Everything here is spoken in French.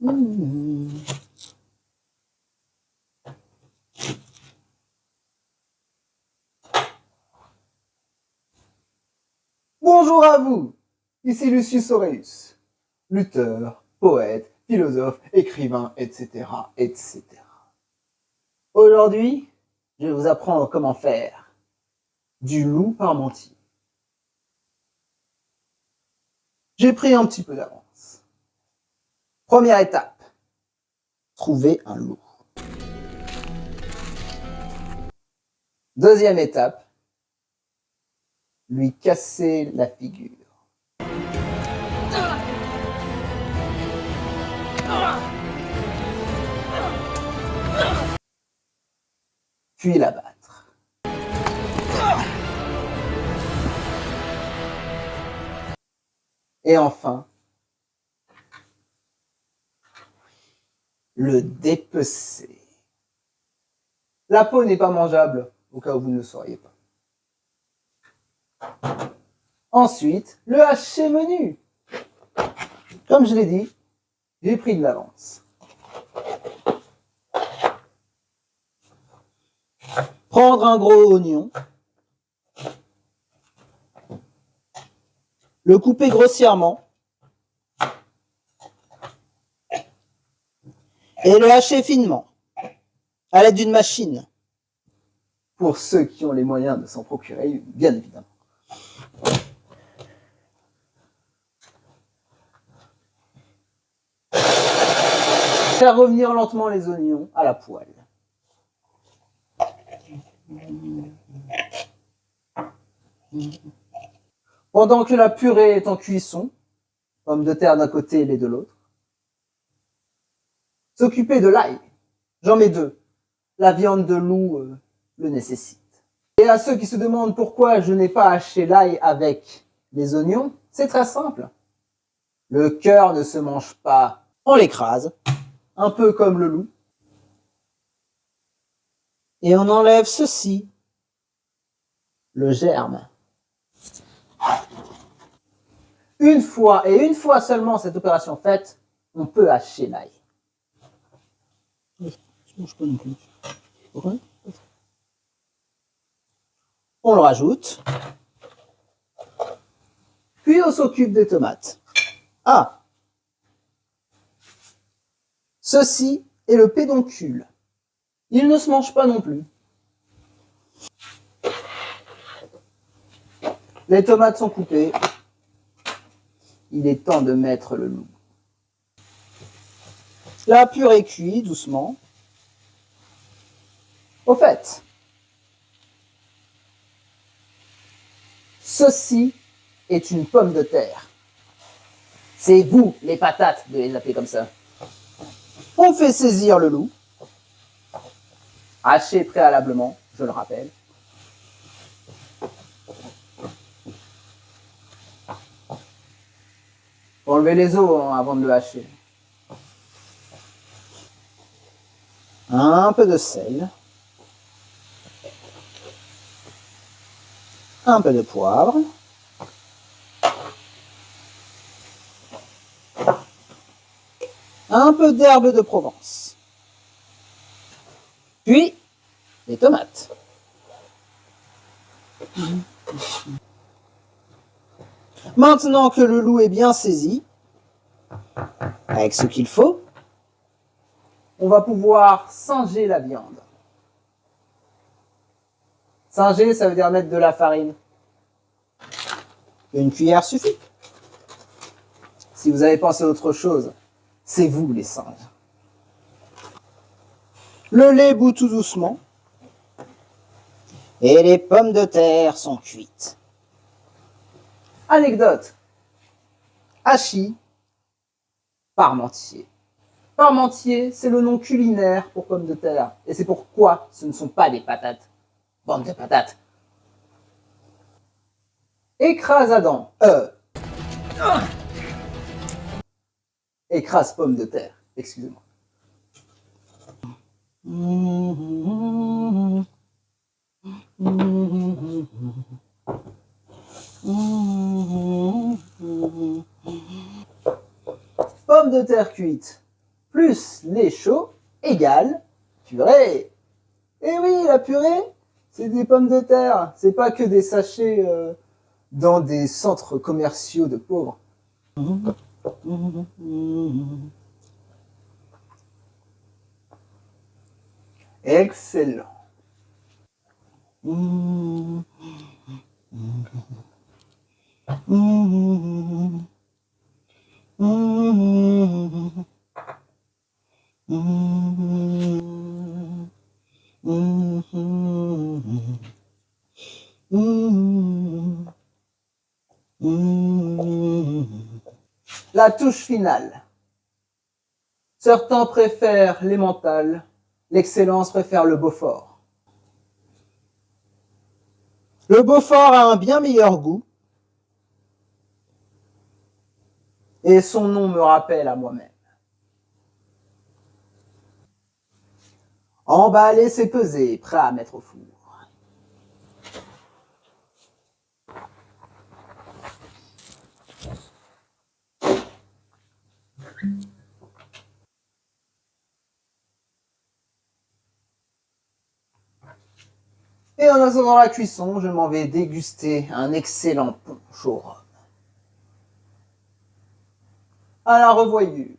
Bonjour à vous, ici Lucius Aureus, lutteur, poète, philosophe, écrivain, etc., etc. Aujourd'hui, je vais vous apprendre comment faire du loup parmentier. J'ai pris un petit peu d'avance. Première étape, trouver un loup. Deuxième étape, lui casser la figure. Puis l'abattre. Et enfin, le dépecer. La peau n'est pas mangeable, au cas où vous ne le sauriez pas. Ensuite, le hacher menu. Comme je l'ai dit, j'ai pris de l'avance. Prendre un gros oignon, le couper grossièrement et le hacher finement à l'aide d'une machine. Pour ceux qui ont les moyens de s'en procurer une, bien évidemment. Faire revenir lentement les oignons à la poêle. Pendant que la purée est en cuisson, pommes de terre d'un côté et lait de l'autre, s'occuper de l'ail. J'en mets 2. La viande de loup le nécessite. Et à ceux qui se demandent pourquoi je n'ai pas haché l'ail avec les oignons, c'est très simple. Le cœur ne se mange pas, on l'écrase, un peu comme le loup. Et on enlève ceci, le germe. Une fois seulement cette opération faite, on peut hacher l'ail. Je mange pas non plus. Pourquoi ? On le rajoute. Puis on s'occupe des tomates. Ah ! Ceci est le pédoncule. Il ne se mange pas non plus. Les tomates sont coupées. Il est temps de mettre le loup. La purée cuit doucement. Au fait, ceci est une pomme de terre. C'est vous, les patates, de les appeler comme ça. On fait saisir le loup, haché préalablement, je le rappelle. Faut enlever les os avant de le hacher. Un peu de sel. Un peu de poivre. Un peu d'herbe de Provence. Puis, les tomates. Maintenant que le loup est bien saisi, avec ce qu'il faut, on va pouvoir singer la viande. Singer, ça veut dire mettre de la farine. Une cuillère suffit. Si vous avez pensé à autre chose, c'est vous les singes. Le lait bout tout doucement. Et les pommes de terre sont cuites. Anecdote. Hachis, parmentier. Parmentier, c'est le nom culinaire pour pommes de terre. Et c'est pourquoi ce ne sont pas des patates. Bande de patates. Écrase Adam. Écrase pomme de terre. Excusez-moi. Pomme de terre cuite. plus lait chaud égale purée. Et oui, la purée, c'est des pommes de terre. C'est pas que des sachets dans des centres commerciaux de pauvres. Excellent. La touche finale. Certains préfèrent les mentales, l'excellence préfère le Beaufort. Le Beaufort a un bien meilleur goût, et son nom me rappelle à moi-même. Emballé, c'est pesé, prêt à mettre au four. Et en attendant la cuisson, je m'en vais déguster un excellent punch au rhum. À la revoyure.